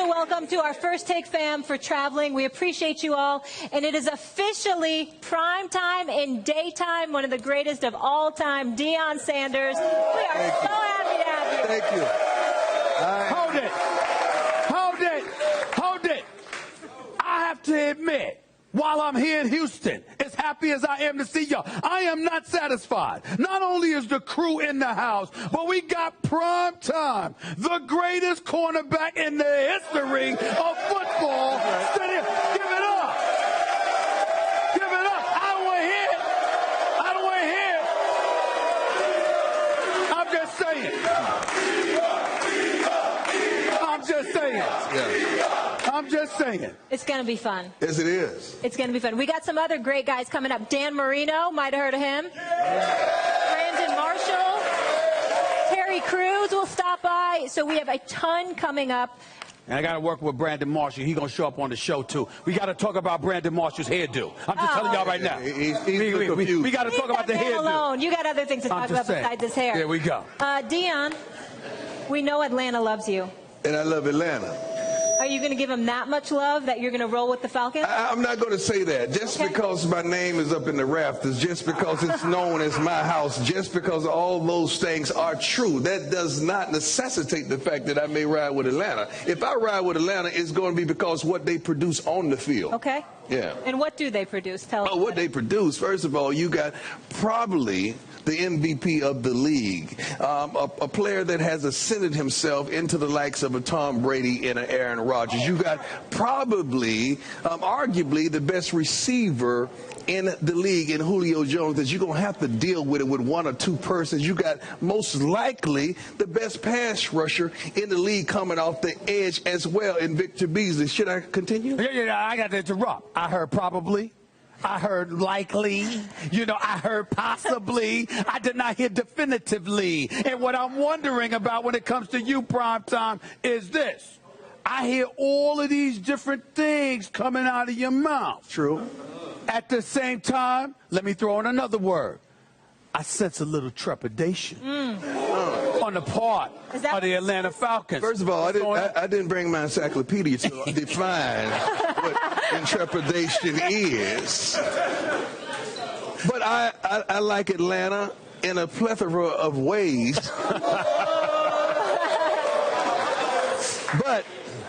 welcome to our First Take fam for traveling. We appreciate you all. And it is officially prime time in daytime, one of the greatest of all time, Deion Sanders. We are so happy to have you. Thank you. Hold it. Hold it. Hold it. I have to admit, while I'm here in Houston, as happy as I am to see y'all, I am not satisfied. Not only is the crew in the house, but we got prime time, the greatest cornerback in the history of football. Give it up. Give it up. I don't want to hear it. I don't want to hear it. I'm just saying. I'm just saying. Yeah. I'm just saying. It's going to be fun. Yes, it is. It's going to be fun. We got some other great guys coming up. Dan Marino, might have heard of him. Brandon Marshall. Terry Crews will stop by. So we have a ton coming up. And I got to work with Brandon Marshall. He's going to show up on the show, too. We got to talk about Brandon Marshall's hairdo. I'm just telling y'all right now. We got to talk about the hairdo. Alone. You got other things to talk about besides his hair. There we go. Deion, we know Atlanta loves you. And I love Atlanta. Are you going to give him that much love that you're going to roll with the Falcons? I'm not going to say that. Just because my name is up in the rafters, just because it's known as my house, just because all those things are true, that does not necessitate the fact that I may ride with Atlanta. If I ride with Atlanta, it's going to be because what they produce on the field. Okay. Yeah. And what do they produce? Tell us. What they produce. First of all, you got probably the MVP of the league, a player that has ascended himself into the likes of a Tom Brady and an Aaron Rodgers. You got probably, arguably, the best receiver in the league in Julio Jones, that you're going to have to deal with it with one or two persons. You got most likely the best pass rusher in the league coming off the edge as well in Victor Beasley. Should I continue? Yeah, I got to interrupt. I heard probably. I heard likely, I heard possibly. I did not hear definitively. And what I'm wondering about when it comes to you, Primetime, is this. I hear all of these different things coming out of your mouth. True. At the same time, let me throw in another word. I sense a little trepidation on the part of the Atlanta Falcons. First of all, I didn't bring my encyclopedia to define what trepidation is. But I like Atlanta in a plethora of ways. But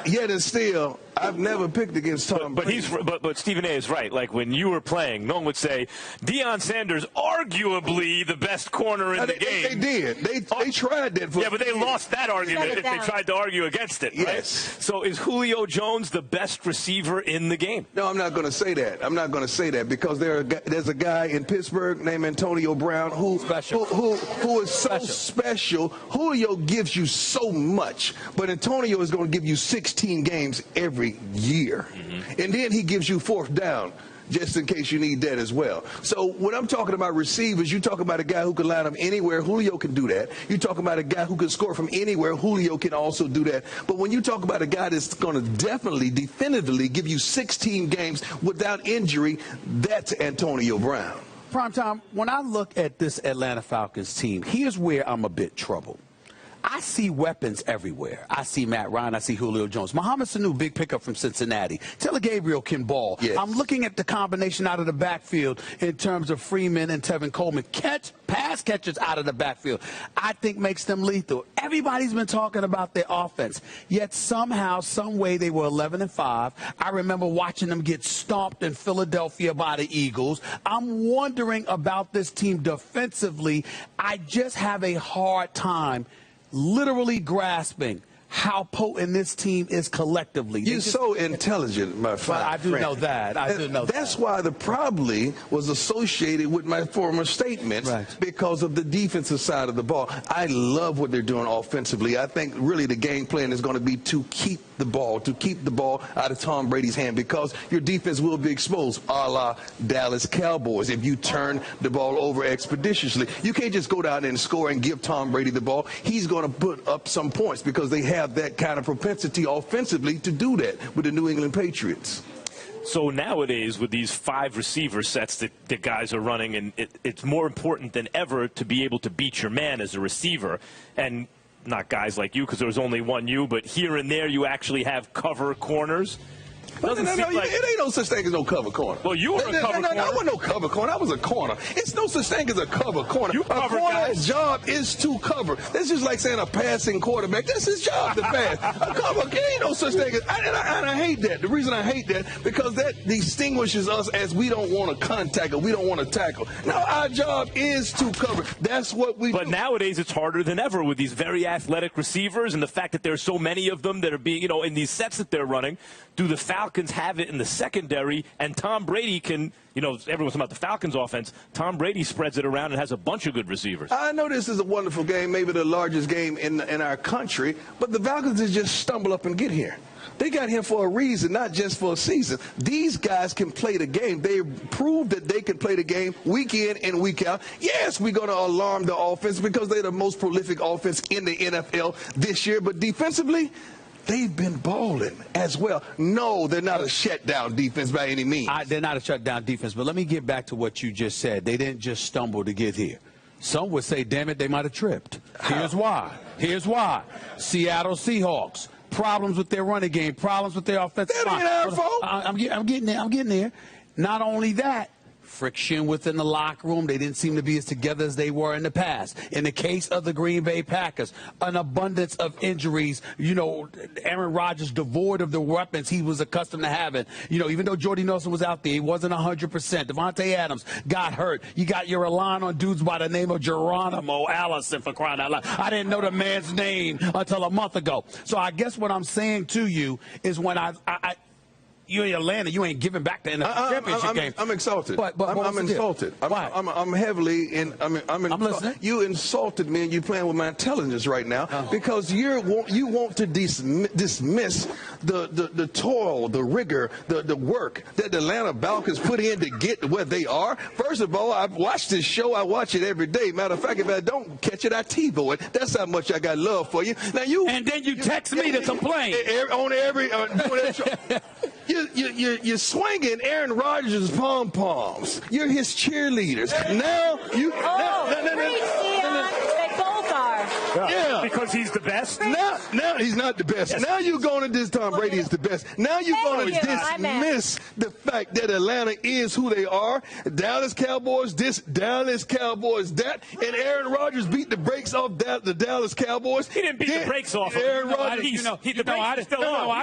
yet and still, I've never picked against Tom Brady. But Stephen A. is right. Like, when you were playing, no one would say, Deion Sanders, arguably the best corner in the game. They did. They tried that for but they lost that argument if they tried to argue against it, right? Yes. So is Julio Jones the best receiver in the game? No, I'm not going to say that. I'm not going to say that because there's a guy in Pittsburgh named Antonio Brown who is so special. Julio gives you so much, but Antonio is going to give you 16 games every year. And then he gives you fourth down just in case you need that as well. So when I'm talking about receivers, you talk about a guy who can line up anywhere. Julio can do that. You talk about a guy who can score from anywhere. Julio can also do that. But when you talk about a guy that's going to definitively give you 16 games without injury, that's Antonio Brown. Primetime, when I look at this Atlanta Falcons team, here's where I'm a bit troubled. I see weapons everywhere. I see Matt Ryan. I see Julio Jones. Mohamed Sanu, big pickup from Cincinnati. Taylor Gabriel can ball. Yes. I'm looking at the combination out of the backfield in terms of Freeman and Tevin Coleman. Pass catches out of the backfield, I think makes them lethal. Everybody's been talking about their offense, yet somehow, some way they were 11-5. I remember watching them get stomped in Philadelphia by the Eagles. I'm wondering about this team defensively. I just have a hard time literally grasping how potent this team is collectively. You're so intelligent, my friend. I do know that. I do know that. That's why the probably was associated with my former statements, because of the defensive side of the ball. I love what they're doing offensively. I think really the game plan is going to be to keep the ball out of Tom Brady's hand, because your defense will be exposed, a la Dallas Cowboys, if you turn the ball over expeditiously. You can't just go down and score and give Tom Brady the ball. He's going to put up some points because they have that kind of propensity offensively to do that with the New England Patriots. So nowadays, with these 5 receiver sets that guys are running, and it's more important than ever to be able to beat your man as a receiver. And not guys like you because there was only one you, but here and there you actually have cover corners. No, it ain't no such thing as no cover corner. Well, you were a cover corner. No, I wasn't no cover corner. I was a corner. It's no such thing as a cover corner. You a cover corner's guys. job is to cover. That's just like saying a passing quarterback. That's his job to pass. A cover, ain't no such thing as. And I hate that. The reason I hate that because that distinguishes us as we don't want to contact or we don't want to tackle. No, our job is to cover. That's what we do. But nowadays it's harder than ever with these very athletic receivers and the fact that there's so many of them that are being, in these sets that they're running. Do the Falcons have it in the secondary? And Tom Brady can, everyone's talking about the Falcons offense. Tom Brady spreads it around and has a bunch of good receivers. I know this is a wonderful game, maybe the largest game in our country, but the Falcons just stumble up and get here. They got here for a reason, not just for a season. These guys can play the game. They proved that they can play the game week in and week out. Yes, we're going to alarm the offense because they're the most prolific offense in the NFL this year, but defensively, they've been balling as well. No, they're not a shutdown defense by any means. They're not a shutdown defense, but let me get back to what you just said. They didn't just stumble to get here. Some would say, damn it, they might have tripped. Here's why. Here's why. Seattle Seahawks. Problems with their running game. Problems with their offensive line. That ain't our fault. I'm getting there. I'm getting there. Not only that, friction within the locker room. They didn't seem to be as together as they were in the past. In the case of the Green Bay Packers, an abundance of injuries. Aaron Rodgers devoid of the weapons he was accustomed to having. Even though Jordy Nelson was out there, he wasn't 100%. Devontae Adams got hurt. You got your relying on dudes by the name of Geronimo Allison, for crying out loud. I didn't know the man's name until a month ago. So I guess what I'm saying to you is when you're in Atlanta, you ain't giving back the NFL championship game. I'm insulted. But I'm insulted. Why? I'm heavily in. I'm listening. You insulted me, and you're playing with my intelligence right now because you want to dismiss the toil, the rigor, the work that the Atlanta Falcons put in to get to where they are. First of all, I've watched this show. I watch it every day. Matter of fact, if I don't catch it, I TiVo it. That's how much I got love for you. Now and then you text me to complain on every. You're swinging Aaron Rodgers' pom-poms. You're his cheerleaders. Now you. They both are. Yeah. Because he's the best? Now he's not the best. Yes. Now you're going to this Tom Brady is the best. Now you're going to dismiss the fact that Atlanta is who they are. Dallas Cowboys this, Dallas Cowboys that, and Aaron Rodgers beat the brakes off the Dallas Cowboys. He didn't beat the brakes off of Aaron Rodgers. I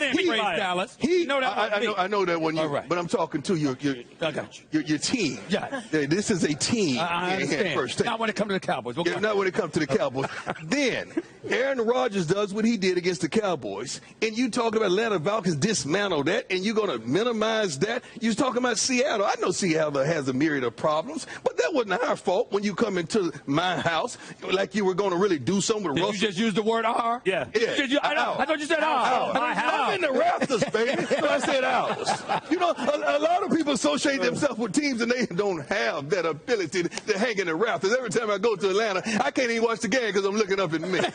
didn't praise Dallas. I know that one. Right. But I'm talking to your team. Yeah. This is a team. I understand. First. Not when it comes to the Cowboys. Not when it comes to the Cowboys. Then Aaron Rodgers does what he did against the Cowboys, and you talking about Atlanta Falcons dismantle that, and you're going to minimize that. You're talking about Seattle. I know Seattle has a myriad of problems, but that wasn't our fault when you come into my house like you were going to really do something with Russell. You just used the word R? Yeah. I thought you said R. I'm in the rafters, baby. So I said ours. A lot of people associate themselves with teams, and they don't have that ability to hang in the rafters. Every time I go to Atlanta, I can't even watch the game because I'm looking up at me. I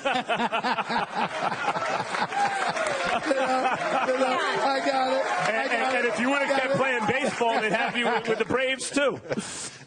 got it. And if you would have kept playing baseball, they'd have you with the Braves, too.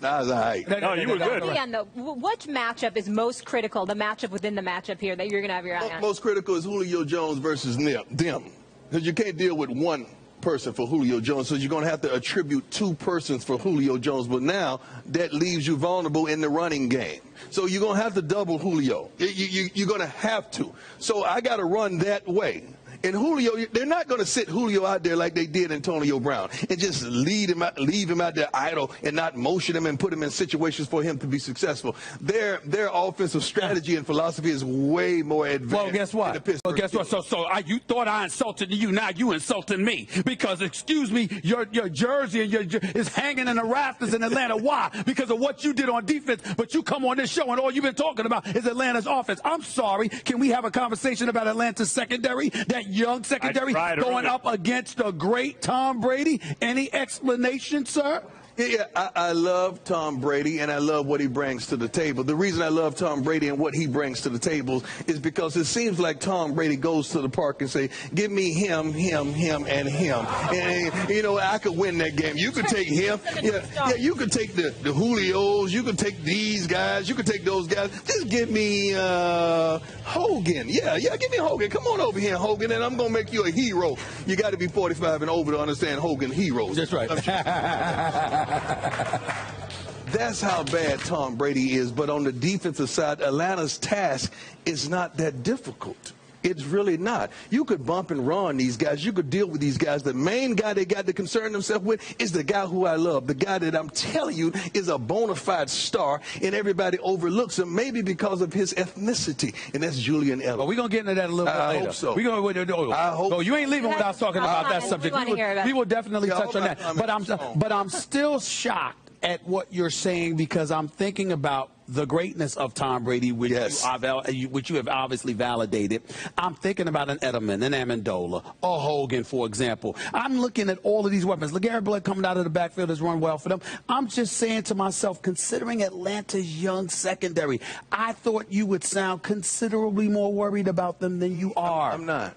Nah, it's all right. No, you were good. Deion, though, which matchup is most critical, the matchup within the matchup here that you're going to have your eye on? Most critical is Julio Jones versus them. Because you can't deal with one person for Julio Jones, so you're going to have to attribute two persons for Julio Jones, but now that leaves you vulnerable in the running game. So you're going to have to double Julio. You're going to have to. So I got to run that way. And Julio, they're not going to sit Julio out there like they did Antonio Brown and just leave him out there idle and not motion him and put him in situations for him to be successful. Their offensive strategy and philosophy is way more advanced. Well, guess what? So you thought I insulted you. Now you insulting me because, excuse me, your jersey is hanging in the rafters in Atlanta. Why? Because of what you did on defense. But you come on this show and all you've been talking about is Atlanta's offense. I'm sorry. Can we have a conversation about Atlanta's secondary? That young secondary going up against the great Tom Brady? Any explanation, sir? Yeah, I love Tom Brady, and I love what he brings to the table. The reason I love Tom Brady and what he brings to the table is because it seems like Tom Brady goes to the park and say, give me him, him, him, and him. And, you know, I could win that game. You could take him. Yeah, you could take the Julios. You could take these guys. You could take those guys. Just give me Hogan. Yeah, give me Hogan. Come on over here, Hogan, and I'm going to make you a hero. You got to be 45 and over to understand Hogan heroes. That's right. That's how bad Tom Brady is. But on the defensive side, Atlanta's task is not that difficult. It's really not. You could bump and run these guys. You could deal with these guys. The main guy they got to concern themselves with is the guy who I love, the guy that I'm telling you is a bona fide star, and everybody overlooks him, maybe because of his ethnicity, and that's Julian Edelman. Well, we're going to get into that a little bit later. I hope so. I hope so. You ain't leaving without talking about that subject. We will definitely touch on that. But I'm still shocked at what you're saying, because I'm thinking about the greatness of Tom Brady, which, which you have obviously validated. I'm thinking about an Edelman, an Amendola, a Hogan, for example. I'm looking at all of these weapons. LeGarrette Blount coming out of the backfield has run well for them. I'm just saying to myself, considering Atlanta's young secondary, I thought you would sound considerably more worried about them than you are. I'm not.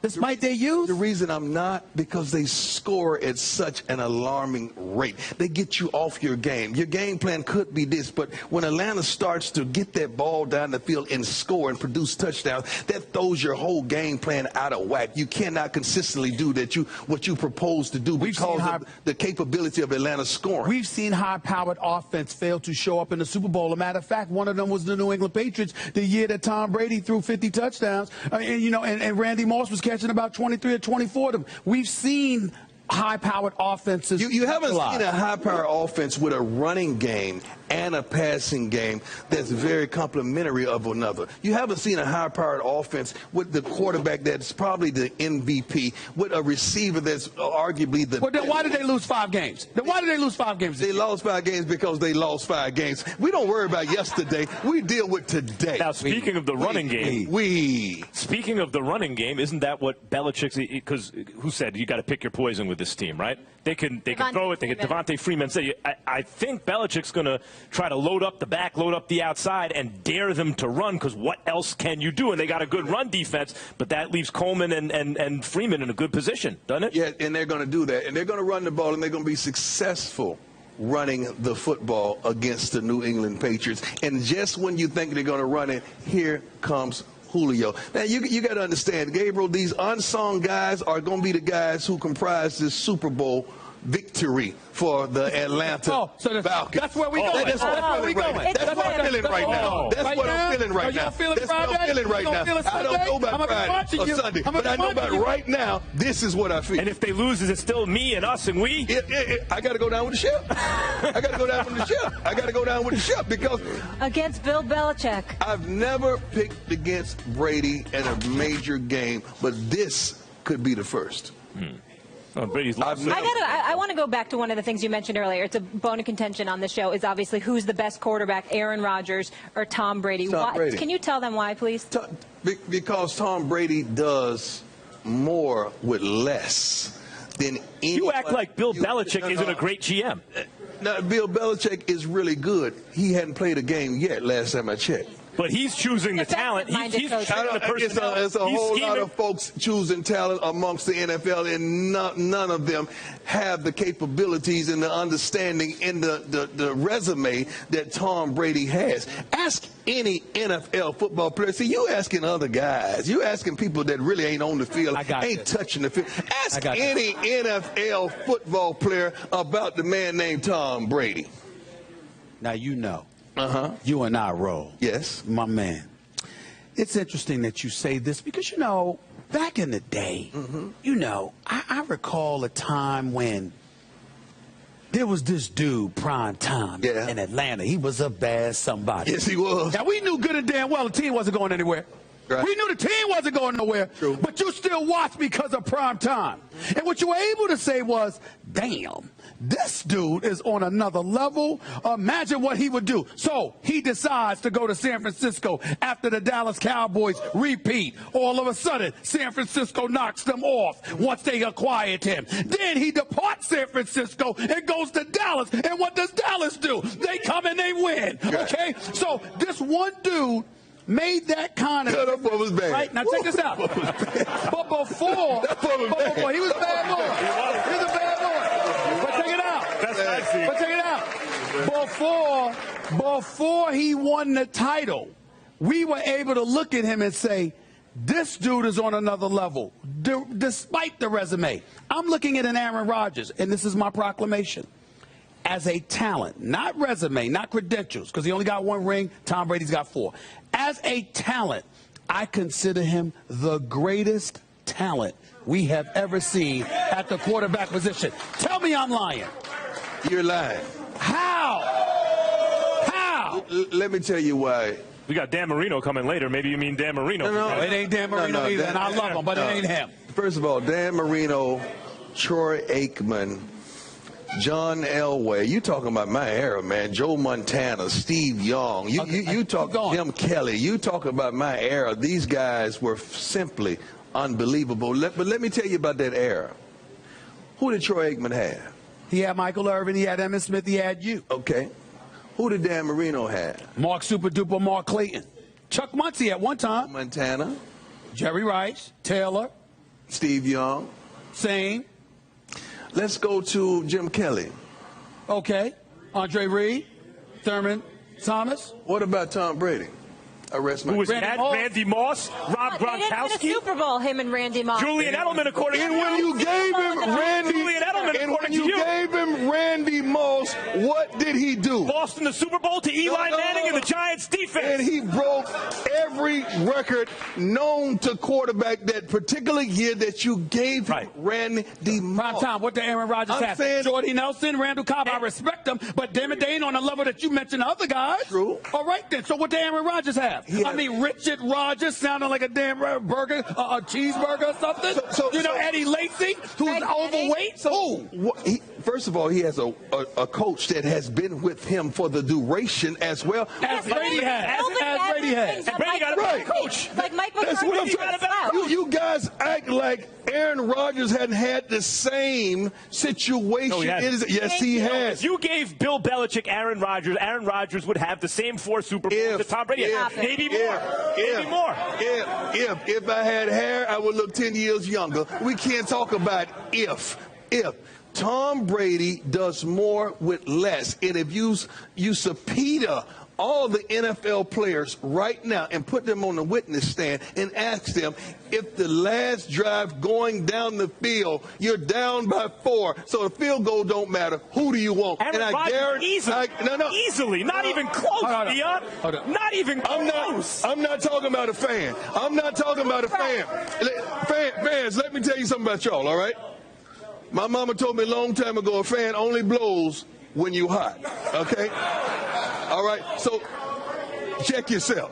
Despite their youth? The reason I'm not, because they score at such an alarming rate. They get you off your game. Your game plan could be this, but when Atlanta starts to get that ball down the field and score and produce touchdowns, that throws your whole game plan out of whack. You cannot consistently do that. What you propose to do because of the capability of Atlanta scoring. We've seen high-powered offense fail to show up in the Super Bowl. A matter of fact, one of them was the New England Patriots, the year that Tom Brady threw 50 touchdowns, and Randy Moss was catching about 23 or 24 of them. We've seen high-powered offenses. You haven't seen a high-powered offense with a running game and a passing game that's very complementary of another. You haven't seen a high-powered offense with the quarterback that's probably the MVP, with a receiver that's arguably the... Well, then why did they lose 5 games? Then why did they lose 5 games? They lost 5 games because they lost 5 games. We don't worry about yesterday. We deal with today. Now, speaking of the running game... Speaking of the running game, isn't that what Belichick's... Because who said you got to pick your poison with this team, right? They can throw it. They get Devontae Freeman. I think Belichick's going to try to load up the back, load up the outside, and dare them to run, because what else can you do? And they got a good run defense, but that leaves Coleman and Freeman in a good position, doesn't it? Yeah, and they're going to do that. And they're going to run the ball, and they're going to be successful running the football against the New England Patriots. And just when you think they're going to run it, here comes Julio. Now, you got to understand, Gabriel, these unsung guys are going to be the guys who comprise this Super Bowl victory for the Atlanta Falcons. That's where we going. That's what I'm feeling right now. That's what I'm feeling right now. That's what I'm feeling right now. I don't know about Friday or Sunday, but I know about right now, this is what I feel. And if they lose, is it still me and us and we? I got to go down with the ship. I got to go down with the ship. I got to go down with the ship because... Against Bill Belichick. I've never picked against Brady in a major game, but this could be the first. I want to go back to one of the things you mentioned earlier. It's a bone of contention on the show is obviously who's the best quarterback, Aaron Rodgers or Tom Brady. Can you tell them why, please? Because Tom Brady does more with less than anyone. You act like Bill Belichick isn't a great GM. No, Bill Belichick is really good. He hadn't played a game yet last time I checked. But he's choosing the talent. He's choosing the personnel. There's a whole lot of folks choosing talent amongst the NFL, and none of them have the capabilities and the understanding in the resume that Tom Brady has. Ask any NFL football player. See, you asking other guys. You asking people that really ain't on the field, ain't touching the field. Ask any NFL football player about the man named Tom Brady. Now you know. You and I roll. Yes. My man. It's interesting that you say this because, you know, back in the day, you know, I recall a time when there was this dude, Prime Time, in Atlanta. He was a bad somebody. Yes, he was. Now, we knew good and damn well the team wasn't going anywhere. Right. We knew the team wasn't going nowhere, but you still watched because of Prime Time. And what you were able to say was, damn, this dude is on another level. Imagine what he would do. So he decides to go to San Francisco after the Dallas Cowboys repeat. All of a sudden, San Francisco knocks them off once they acquired him. Then he departs San Francisco and goes to Dallas. And what does Dallas do? They come and they win. Okay? So this one dude made that kind of what was bad. Right now, check this out. But before, he was a bad boy. He was a bad boy. But check it out. But check it out. Before he won the title, we were able to look at him and say, this dude is on another level, despite the resume. I'm looking at an Aaron Rodgers, and this is my proclamation. As a talent, not resume, not credentials, because he only got 1 ring, Tom Brady's got 4. As a talent, I consider him the greatest talent we have ever seen at the quarterback position. Tell me I'm lying. You're lying. How? Let me tell you why. We got Dan Marino coming later. Maybe you mean Dan Marino. No, it ain't Dan Marino either, and I love him, but it ain't him. First of all, Dan Marino, Troy Aikman, John Elway, you talking about my era, man. Joe Montana, Steve Young, you talk Jim Kelly, you talking about my era. These guys were simply unbelievable. But let me tell you about that era. Who did Troy Aikman have? He had Michael Irvin, he had Emmitt Smith, he had you. Okay. Who did Dan Marino have? Mark Super Duper Mark Clayton. Chuck Muncie at one time. Montana. Jerry Rice, Taylor. Steve Young. Same. Let's go to Jim Kelly. Okay. Andre Reed, Thurman Thomas. What about Tom Brady? Arrest my Who was that? Randy Moss, Rob They didn't win a Gronkowski, Super Bowl, him and Randy Moss. Julian Edelman, according to And when you gave him Randy, Julian Edelman, and according when you to you, gave him Randy Moss, what did he do? lost in the Super Bowl to Eli Manning and the Giants defense. And he broke every record known to quarterback that particular year that you gave him Randy Moss. Prime time, what did Aaron Rodgers have? Jordy Nelson, Randall Cobb, I respect them, but damn it, they ain't on the level that you mentioned the other guys. True. All right then, so what did Aaron Rodgers have? I mean, Richard Rodgers sounding like a damn burger, a cheeseburger or something. Eddie Lacy, who's overweight. First of all, he has a coach that has been with him for the duration as well. As Brady has. And Brady got a better coach. Like Mike That's what I'm McCarthy. saying. You guys act like Aaron Rodgers hadn't had the same situation. No, he hasn't. Yes, he has. If you gave Bill Belichick Aaron Rodgers would have the same 4 Super Bowls that Tom Brady had. Maybe more. If I had hair, I would look 10 years younger. We can't talk about if. Tom Brady does more with less. And if you subpoena all the NFL players right now and put them on the witness stand and ask them if the last drive going down the field, you're down by 4, so the field goal don't matter. Who do you want? Aaron Rodgers easily, not even close, Deion. Not even close. I'm not talking about a fan. Fans, let me tell you something about y'all, all right? My mama told me a long time ago, a fan only blows when you hot, okay? All right, so check yourself.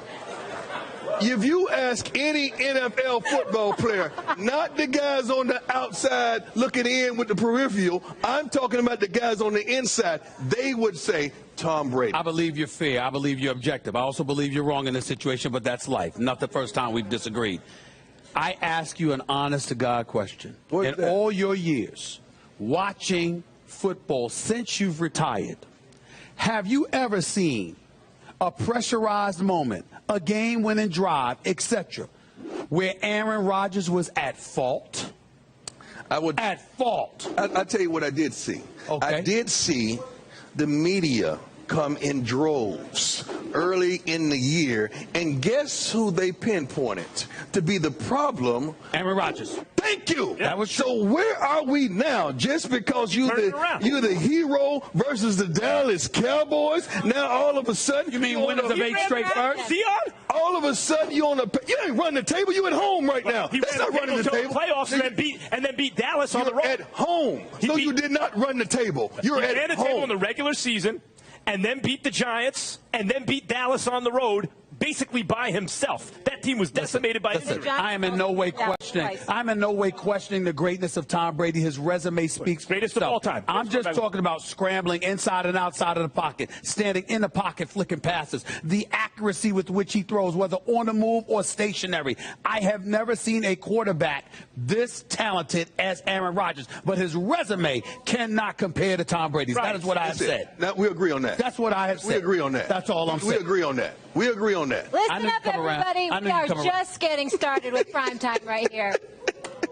If you ask any NFL football player, not the guys on the outside looking in with the peripheral, I'm talking about the guys on the inside, they would say Tom Brady. I believe you're fair. I believe you're objective. I also believe you're wrong in this situation, but that's life. Not the first time we've disagreed. I ask you an honest-to-God question. In all your years watching football since you've retired, have you ever seen a pressurized moment, a game-winning drive, etc., where Aaron Rodgers was at fault? At fault. I'll tell you what I did see. Okay. I did see the media come in droves early in the year, and guess who they pinpointed to be the problem? Aaron Rodgers. Thank you. That was true. So where are we now? Just because you're the hero versus the Dallas Cowboys, now all of a sudden you mean winners of 8 straight first? Deion? All of a sudden you ain't running the table. You at home right now. That's not running the table. Playoffs and then beat Dallas on the road. You're at home. So you did not run the table. You're at home. The table in the regular season, and then beat the Giants, and then beat Dallas on the road, basically by himself. That team was decimated by injury. I am in no way questioning. I'm in no way questioning the greatness of Tom Brady. His resume speaks greatest for of all time. I'm just talking about scrambling inside and outside of the pocket, standing in the pocket, flicking passes, the accuracy with which he throws, whether on the move or stationary. I have never seen a quarterback this talented as Aaron Rodgers, but his resume cannot compare to Tom Brady's. Right. That is what I have said. Now, we agree on that. That's what I have said. We agree on that. That's all I'm saying. We agree on that. We agree on that. Listen up, everybody. We are just getting started with primetime right here.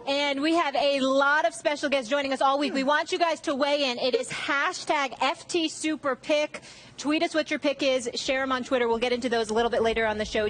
And we have a lot of special guests joining us all week. We want you guys to weigh in. It is hashtag FT Super Pick. Tweet us what your pick is. Share them on Twitter. We'll get into those a little bit later on the show.